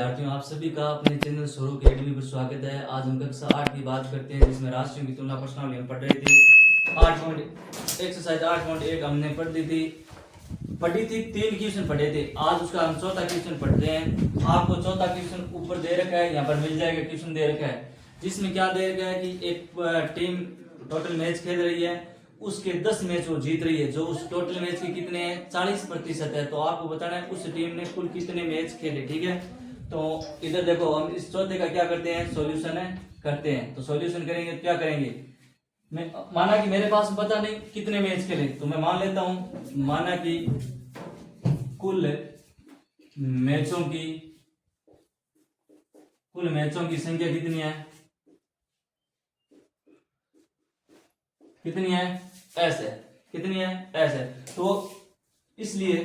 विद्यार्थियों, आप सभी का अपने चैनल स्वरूप अकेडमी पर स्वागत है। आज हम कक्षा 8 की बात करते हैं, जिसमें राशियों की तुलना प्रश्नावली हम पढ़ रहे थे। 8.1 हमने पढ़ी थी 3 क्वेश्चन पढ़े थे। आज उसका हम चौथा क्वेश्चन पढ़ते हैं। आपको चौथा क्वेश्चन ऊपर दे रखा है, यहाँ पर मिल जाएगा। क्वेश्चन दे रखा है जिसमें क्या दे रखा है कि एक टीम टोटल मैच खेल रही है, उसके 10 मैच वो जीत रही है। जो उस टोटल मैच के कितने हैं, 40% है। तो आपको बताना है उस टीम ने कुल कितने मैच खेले। ठीक है, तो इधर देखो, हम इस चौथे का क्या करते हैं, सॉल्यूशन करते हैं। तो सॉल्यूशन करेंगे तो क्या करेंगे, मैं माना कि मेरे पास पता नहीं कितने मैच खेले, तो मैं मान लेता हूं, माना कि कुल मैचों की संख्या कितनी है, एस है। कितनी है, एस है। तो इसलिए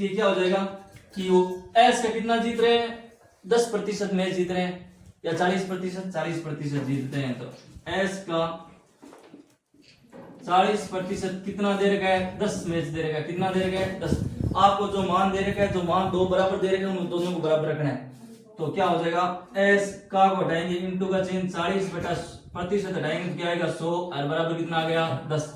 क्या हो जाएगा कि वो एस का कितना जीत रहे हैं, 10% मैच जीत रहे हैं, या 40% जीतते हैं। तो एस का 40% कितना दे रखा है, 10 मैच दे रखा है। कितना दे रखा है, 10। आपको जो मान दे रखा है, जो मान दो बराबर दे रखे हैं, उन दोनों को बराबर रखना है। तो क्या हो जाएगा, एस का को हटाएंगे, इंटू का चिन्ह 40% हटाएंगे तो क्या आएगा, 100 और बराबर कितना आ गया, 10।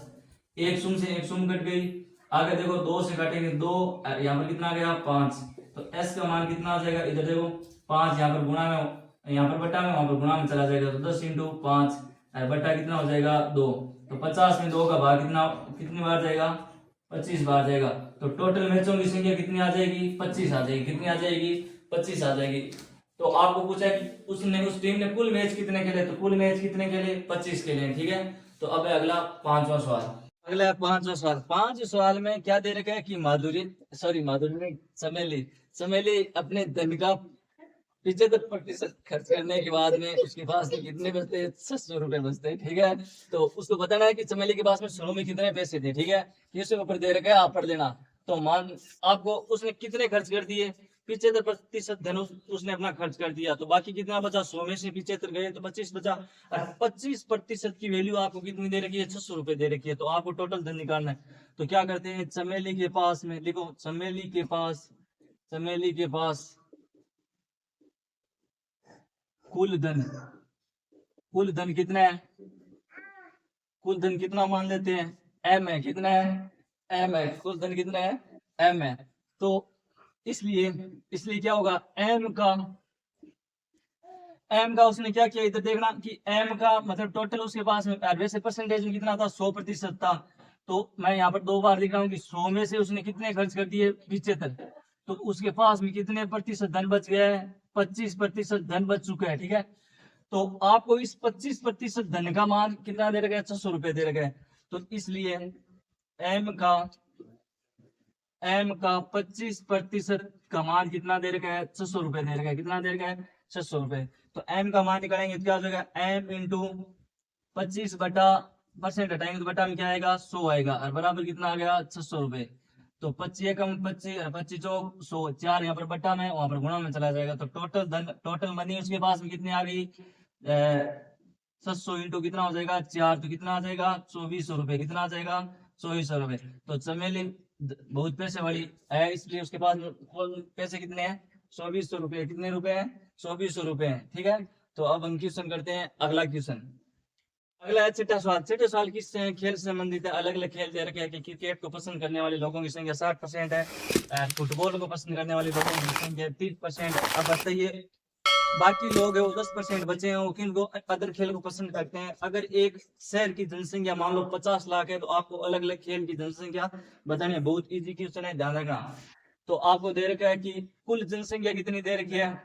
एक शून्य से एक शून्य कट गई। आगे देखो, 2 से काटेंगे 2, यहाँ पर कितना आ गया, 5। तो एस का मान कितना आ जाएगा, इधर देखो 5, यहाँ पर गुणा में, यहाँ पर बटा में, वहां पर गुणा में चला जाएगा। तो 10 इंटू 5 और बटा कितना हो जाएगा, 2। तो 50 में 2 का भाग कितनी बार जाएगा, 25 बार जाएगा। तो टोटल मैचों की संख्या कितनी आ जाएगी, 25 आ जाएगी। कितनी आ जाएगी, 25 आ जाएगी। तो आपको पूछा है कि उस टीम ने कुल मैच कितने खेले, तो कुल मैच कितने खेले, 25 खेले। ठीक है, तो अब अगला पांचवा सवाल। पांच सवाल में क्या दे रखा है कि माधुरी ने चमेली अपने धन का 75% खर्च करने के बाद में उसके पास में कितने बचते हैं, 600 रुपए बचते हैं। ठीक है, तो उसको बताना है कि चमेली के पास में शुरू में कितने पैसे थे। ठीक है, किसके ऊपर दे रखा है, आप पढ़ लेना। तो मान आपको उसने कितने खर्च कर दिए, 75% धन उसने अपना खर्च कर दिया। तो बाकी कितना बचा, 100 में से 75 गए तो 25 बचा। और 25% की वैल्यू आपको कितनी दे रखी है, 600 रुपए दे रखी है। तो आपको टोटल धन निकालना है। तो क्या करते हैं, चमेली के पास में लिखो, चमेली के पास कुल धन कितना है, कुल धन कितना मान लेते हैं, एम है। कितना है, एम है। कुल धन कितना है, एम है। तो इसलिए क्या होगा, एम का उसने क्या किया, इधर देखना कि एम का मतलब टोटल उसके पास में, वैसे परसेंटेज में कितना था, 100% था। तो मैं यहाँ पर 2 बार लिख रहा हूँ कि 100 में से उसने कितने खर्च कर दिए, 75। तो उसके पास में कितने प्रतिशत धन बच गया है, 25% धन बच चुका है। ठीक है, तो आपको इस 25% धन का मान कितना दे रखा है, 600 रुपए दे रखा है। तो इसलिए एम का 25% का मान कितना दे रखा है, 600 रुपए दे रखा है। कितना दे रखा है, 600 रुपए। तो एम का मान निकालेंगे तो क्या हो जाएगा, एम इंटू 25 बटा परसेंट हटाएंगे तो बटा में क्या आएगा, 100 आएगा। और बराबर कितना आ गया, 600 रुपए। तो 25 कम 25 चौक 100, 4 यहाँ पर बटा में, वहां पर गुणा में चला जाएगा। तो टोटल मनी उसके पास में कितनी आ गई, 600 इंटू कितना हो जाएगा, 4। तो कितना आ जाएगा, 2400 रुपए। कितना आ जाएगा, 2400 रुपए। तो चमेली बहुत पैसे वाली है, इसलिए उसके पास पैसे कितने हैं, 2400 रुपए। कितने रुपए हैं, 2400 रुपए हैं। ठीक है, तो अब हम क्वेश्चन करते हैं, अगला क्वेश्चन। अगला है छठा सवाल किस खेल से संबंधित है। अलग अलग खेल दे रखे हैं कि क्रिकेट को पसंद करने वाले लोगों की संख्या 60% है, फुटबॉल को पसंद करने वाले लोगों की संख्या 30%। अब बताइए बाकी लोग है वो 10% बचे हैं, वो किन को अदर खेल को पसंद करते हैं। अगर एक शहर की जनसंख्या मान लो 50 लाख है, तो आपको अलग अलग खेल की जनसंख्या बतानी है। बहुत इजी क्वेश्चन है, ध्यान रखना। तो आपको दे रखा है कि कुल जनसंख्या कितनी दे रखी है,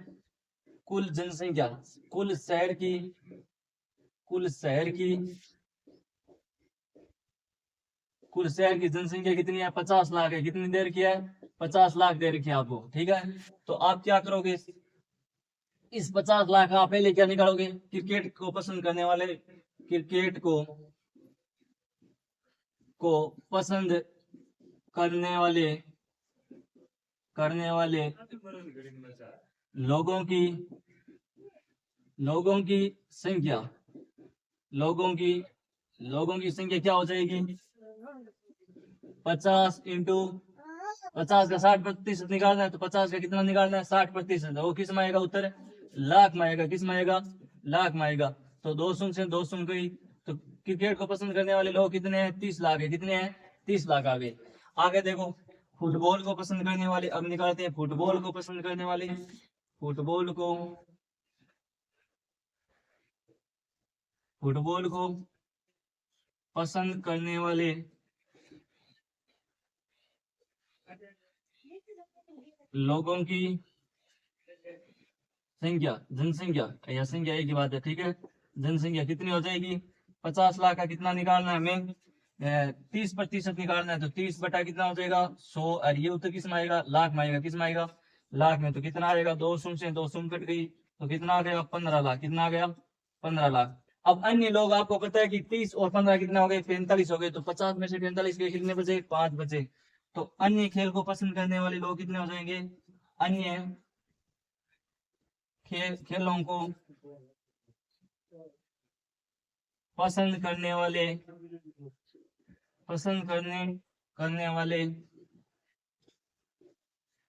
कुल जनसंख्या, कुल शहर की कुल शहर की जनसंख्या कितनी है, 50 लाख है। कितनी दे रखी है, 50 लाख दे रखी है आपको। ठीक है, तो आप क्या करोगे, इस 50 लाख आप पहले क्या निकालोगे, क्रिकेट को पसंद करने वाले, क्रिकेट को पसंद करने वाले लोगों की संख्या, लोगों की संख्या क्या हो जाएगी, 50 इंटू 50 का 60% निकालना है, तो 50 का कितना निकालना है, 60%। वो किस में आएगा उत्तर, लाख में आएगा। किस में आएगा, लाख में आएगा। तो 2 शून्य से 2 शून्य गई। तो क्रिकेट को पसंद करने वाले लोग कितने हैं, 30 लाख है। कितने हैं, 30 लाख आ गए। आगे देखो, फुटबॉल को पसंद करने वाले, अब निकालते हैं फुटबॉल को पसंद करने वाले। फुटबॉल को पसंद करने वाले लोगों की संख्या, जनसंख्या या संख्या एक ही बात है, ठीक है। जनसंख्या कितनी हो जाएगी, 50 लाख का कितना निकालना है हमें, 30% निकालना है। तो 30 बटा कितना हो जाएगा, 100। और ये उत्तर किस में आएगा, लाख में आएगा। किस में आएगा, लाख में। तो कितना आएगा, 2 शून्य से 2 शून्य कट गई, तो कितना आ गया, 15 लाख। कितना आ गया, 15 लाख। अब अन्य लोग, आपको पता है कि 30 और 15 कितना हो गए, 45 हो गए। तो 50 में से 45 के कितने बचे, 5 बचे। तो अन्य खेल को पसंद करने वाले लोग कितने हो जाएंगे, अन्य खेलों को पसंद करने वाले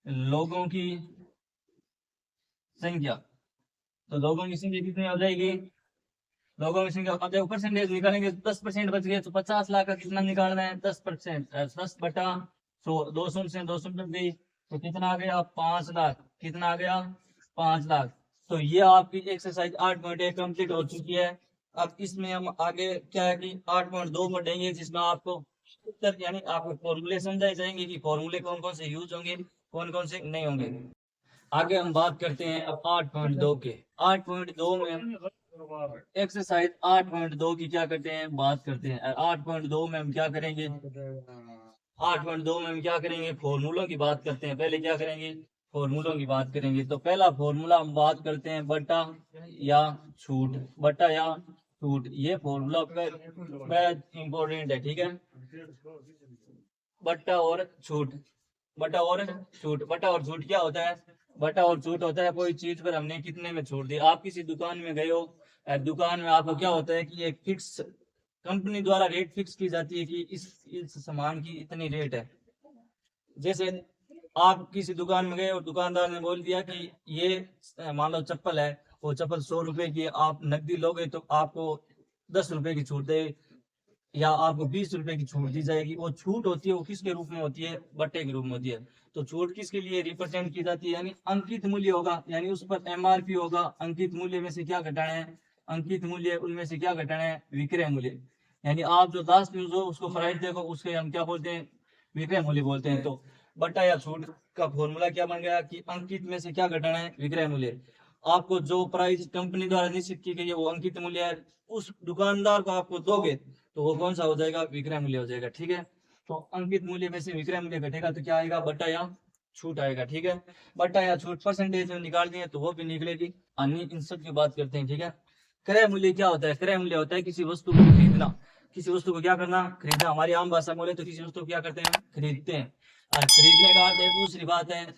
लोगों की संख्या। तो लोगों की संख्या कितनी हो जाएगी, लोगों की संख्या, अब देखो परसेंटेज निकालेंगे, 10% बच गए। तो 50 लाख का कितना निकालना है, 10%, 10 बटा 100, 2 शून्य से 2 शून्य गई। तो कितना आ गया, 5 लाख। कितना आ गया, 5 लाख। तो ये आपकी एक्सरसाइज 8.1 कंप्लीट हो चुकी है। अब इसमें हम आगे क्या है कि 8.2 पढ़ेंगे, जिसमें आपको उत्तर यानी आपको फॉर्मूले समझाए जाएंगे कि फॉर्मूले कौन कौन से यूज होंगे, कौन कौन से नहीं होंगे। आगे हम बात करते हैं अब 8.2 के। 8.2 में हम एक्सरसाइज 8.2 की क्या करते हैं, बात करते हैं। 8.2 में हम क्या करेंगे, 8.2 में हम क्या करेंगे, फॉर्मूलों की बात करते हैं। पहले क्या करेंगे, फॉर्मूलों की बात करेंगे। तो पहला फॉर्मूला हम बात करते हैं, बटा या छूट। बटा या छूट, ये फॉर्मूला इंपॉर्टेंट है, ठीक है। बटा और छूट, बटा और छूट। बटा और छूट क्या होता है, बटा और छूट होता है कोई चीज पर हमने कितने में छूट दी। आप किसी दुकान में गए हो, दुकान में आपको क्या होता है कि एक फिक्स कंपनी द्वारा रेट फिक्स की जाती है कि इस सामान की इतनी रेट है। जैसे आप किसी दुकान में गए और दुकानदार ने बोल दिया कि ये मान लो चप्पल है, वो चप्पल 100 रुपए की, आप नकदी लोगे तो आपको 10 रुपए की छूट दे, या आपको 20 रुपए की छूट दी जाएगी। वो छूट होती है, वो किसके रूप में होती है, बट्टे के रूप में होती है। तो छूट किसके लिए रिप्रेजेंट की जाती है, यानी अंकित मूल्य होगा, यानी उस पर एमआरपी होगा। अंकित मूल्य में से क्या घटाना है, अंकित मूल्य उनमें से क्या घटाना है, विक्रय मूल्य। यानी आप जो लास्ट यूज हो उसको प्राइस देखो, उसके हम क्या बोलते हैं, विक्रय मूल्य बोलते हैं। तो बट्टा या छूट का फॉर्मूला क्या बन गया कि अंकित में से क्या घटाना है, विक्रय मूल्य। आपको जो प्राइस कंपनी द्वारा निश्चित की गई है वो अंकित मूल्य है, उस दुकानदार को आपको दोगे तो वो कौन सा हो जाएगा, विक्रय मूल्य हो जाएगा, ठीक है। तो अंकित मूल्य में से विक्रय मूल्य घटेगा तो क्या आएगा, बट्टा या छूट आएगा, ठीक है। बट्टा या छूट परसेंटेज में निकाल दिए तो वो भी निकलेगी। अन्य इन सब की बात करते हैं, ठीक है। क्रय मूल्य क्या होता है, क्रय मूल्य होता है किसी वस्तु को खरीदना। किसी वस्तु को क्या करना, खरीदना। हमारी आम भाषा में बोले तो किसी वस्तु को क्या करते हैं, खरीदते हैं। और खरीदने का अर्थ है, दूसरी बात है।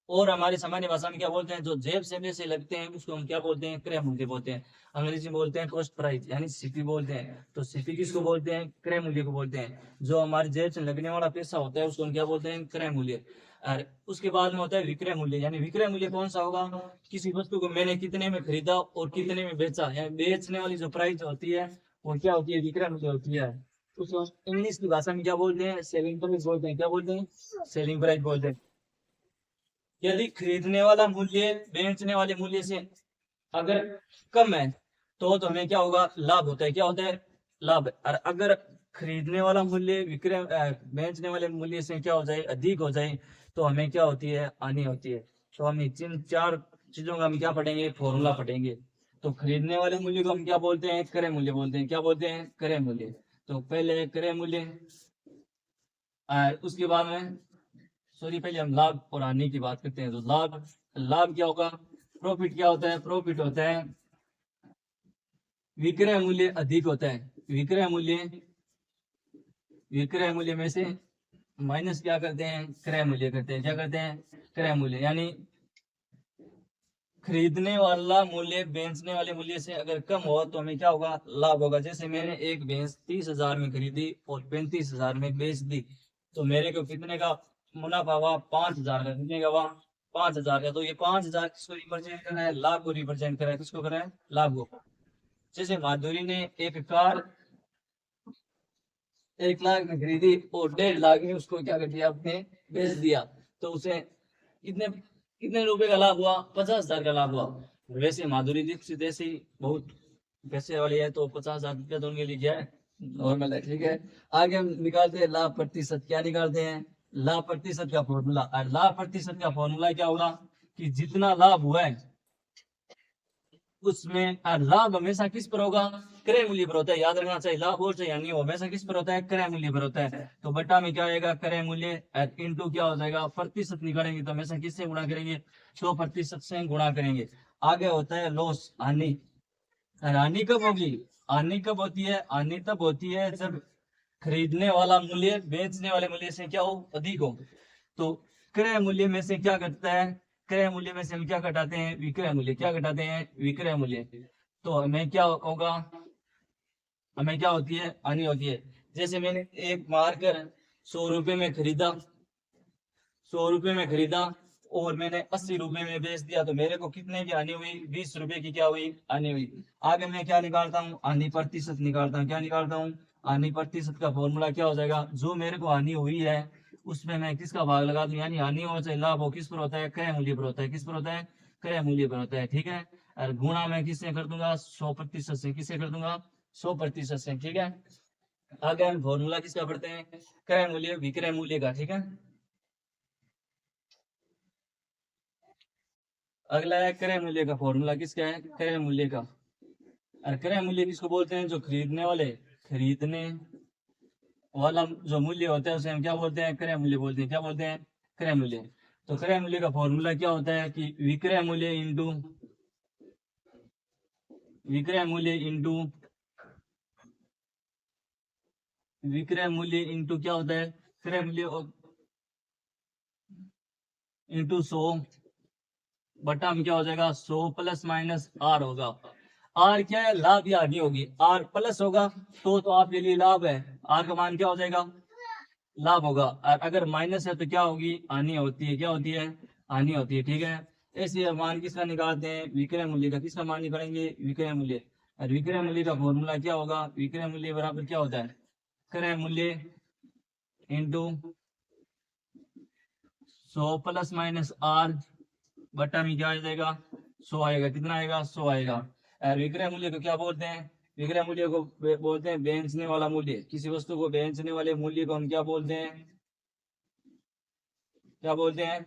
और हमारी सामान्य भाषा में क्या बोलते हैं, जो जेब से में से लगते हैं उसको हम क्या बोलते हैं, क्रय मूल्य बोलते हैं। अंग्रेजी में बोलते हैं कॉस्ट प्राइस, यानी सीपी बोलते हैं। तो सीपी किसको बोलते हैं, क्रय मूल्य को बोलते हैं। जो हमारे जेब से लगने वाला पैसा होता है उसको हम क्या बोलते हैं, क्रय मूल्य। और उसके बाद में होता है विक्रय मूल्य। यानी विक्रय मूल्य कौन सा होगा, किसी वस्तु को मैंने कितने में खरीदा और कितने में बेचा, यानी बेचने वाली जो प्राइस होती है वो क्या होती है, विक्रय मूल्य होती है। उसको इंग्लिश की भाषा में क्या बोलते हैं, सेलिंग प्राइस बोलते हैं। क्या बोलते हैं, सेलिंग प्राइस बोलते हैं। यदि खरीदने वाला मूल्य बेचने वाले मूल्य से अगर कम है तो हमें क्या होगा, लाभ होता है। क्या होता है, लाभ। और अगर खरीदने वाला मूल्य विक्रय बेचने वाले मूल्य से क्या हो जाए, अधिक हो जाए, तो हमें क्या होती है, हानि होती है। तो हम इन 4 चीजों का हम क्या पढ़ेंगे, फॉर्मूला पढ़ेंगे। तो खरीदने वाले मूल्य को हम क्या बोलते हैं, क्रय मूल्य बोलते हैं। क्या बोलते हैं, क्रय मूल्य। तो पहले क्रय मूल्य, उसके बाद में पहले हम लाभ और हानि की बात करते हैं। तो लाभ, लाभ क्या होगा, प्रॉफिट क्या होता है, प्रॉफिट होता है विक्रय मूल्य अधिक होता है। विक्रय मूल्य में से माइनस क्या करते हैं, क्रय मूल्य करते हैं। क्या करते हैं, क्रय मूल्य। यानी खरीदने वाला मूल्य बेचने वाले मूल्य से अगर कम हो तो हमें क्या होगा, लाभ होगा। जैसे मैंने एक भैंस 30,000 में खरीदी और 35,000 में बेच दी, तो मेरे को कितने का मुनाफा हुआ 5,000 का, कितने का हुआ 5,000 का। तो ये 5,000 किसको रिप्रेजेंट कर रहा है, लाभ को रिप्रेजेंट कर रहा है, किसको कर रहा है, लाभ को। जैसे माधुरी ने एक कार 1 लाख में खरीदी और 1.5 लाख में उसको क्या कर दिया, आपने बेच दिया, तो उसे कितने कितने रुपए का लाभ हुआ, 50,000 का लाभ हुआ। वैसे माधुरी दीक्षित ऐसी बहुत पैसे वाली है, तो 50,000 रुपया तो उनके लिए क्या है, नॉर्मल है, ठीक है। आगे हम निकालते हैं लाभ प्रतिशत। क्या निकालते हैं, लाभ प्रतिशत का फॉर्मूला। और लाभ प्रतिशत का फॉर्मूला क्या होगा कि जितना लाभ हुआ है उसमें, और लाभ हमेशा किस पर होगा, क्रय मूल्य पर होता है। याद रखना चाहिए, लाभ हो चाहे नहीं हो, हमेशा किस पर होता है, क्रय मूल्य पर होता है। तो बटा में क्या आएगा, क्रय मूल्य, इनटू क्या हो जाएगा, प्रतिशत निकालेंगे तो हमेशा किससे गुणा करेंगे, 100% से गुणा करेंगे। आगे होता है लॉस, हानि। हानि कब होगी, हानि कब होती है, हानि तब होती है जब खरीदने वाला मूल्य बेचने वाले मूल्य से क्या हो, अधिक हो। तो क्रय मूल्य में से क्या घटता है, क्रय मूल्य में से हम क्या घटाते हैं, विक्रय मूल्य। क्या घटाते हैं, विक्रय मूल्य। तो हमें क्या होगा, हमें क्या होती है, हानि होती है। जैसे मैंने एक मार्कर 100 रुपए में खरीदा, 100 रुपए में खरीदा और मैंने 80 रुपए में बेच दिया, तो मेरे को कितने की हानि हुई, 20 रुपए की क्या हुई, हानि हुई। आगे मैं क्या निकालता हूँ, हानि प्रतिशत निकालता हूँ। क्या निकालता हूँ, हानि प्रतिशत का फॉर्मूला क्या हो जाएगा, जो मेरे को हानि हुई है उसमें मैं किसका भाग लगा दूं, यानी हानि हो चाहे लाभ हो, किस पर होता है, क्रय मूल्य पर होता है। किस पर होता है, क्रय मूल्य पर होता है, ठीक है। और गुणा मैं किससे कर दूंगा, 100% से। किससे कर दूंगा, 100% से, ठीक है। आगे हम फॉर्मूला किसका पढ़ते हैं, क्रय मूल्य विक्रय मूल्य का, ठीक है। अगला है क्रय मूल्य का फॉर्मूला। किसका है, क्रय मूल्य का। और क्रय मूल्य किसको बोलते हैं, जो खरीदने वाला जो मूल्य होता है उसे हम क्या बोलते हैं, क्रय मूल्य बोलते हैं। क्या बोलते हैं, क्रय मूल्य। तो क्रय मूल्य का फॉर्मूला क्या होता है कि विक्रय मूल्य इंटू विक्रय मूल्य इंटू विक्रय मूल्य इंटू क्या होता है, क्रय मूल्य इंटू 100 बटा में क्या हो जाएगा, 100 प्लस माइनस आर होगा। आर क्या है, लाभ या हानि होगी। आर प्लस होगा तो आपके लिए लाभ है, आर का मान क्या हो जाएगा, लाभ होगा। और अगर माइनस है तो क्या होगी, हानि होती है। क्या होती है, हानि होती है, ठीक है। ऐसे मान किसका निकालते हैं, विक्रय मूल्य का। किसका मान निकालेंगे, विक्रय मूल्य। और विक्रय मूल्य का फॉर्मूला क्या होगा, विक्रय मूल्य बराबर क्या होता है, क्रय मूल्य इंटू 100 प्लस माइनस आर बटा में क्या आ जाएगा, 100 आएगा। कितना आएगा, 100 आएगा। और विक्रय मूल्य को क्या बोलते हैं, विक्रय मूल्य को बोलते हैं बेचने वाला मूल्य। किसी वस्तु को बेचने वाले मूल्य को हम क्या बोलते हैं, क्या बोलते हैं,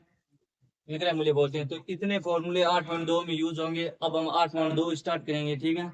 विक्रय मूल्य बोलते हैं। तो इतने फॉर्मूले 8.2 में यूज होंगे। अब हम 8.2 स्टार्ट करेंगे, ठीक है।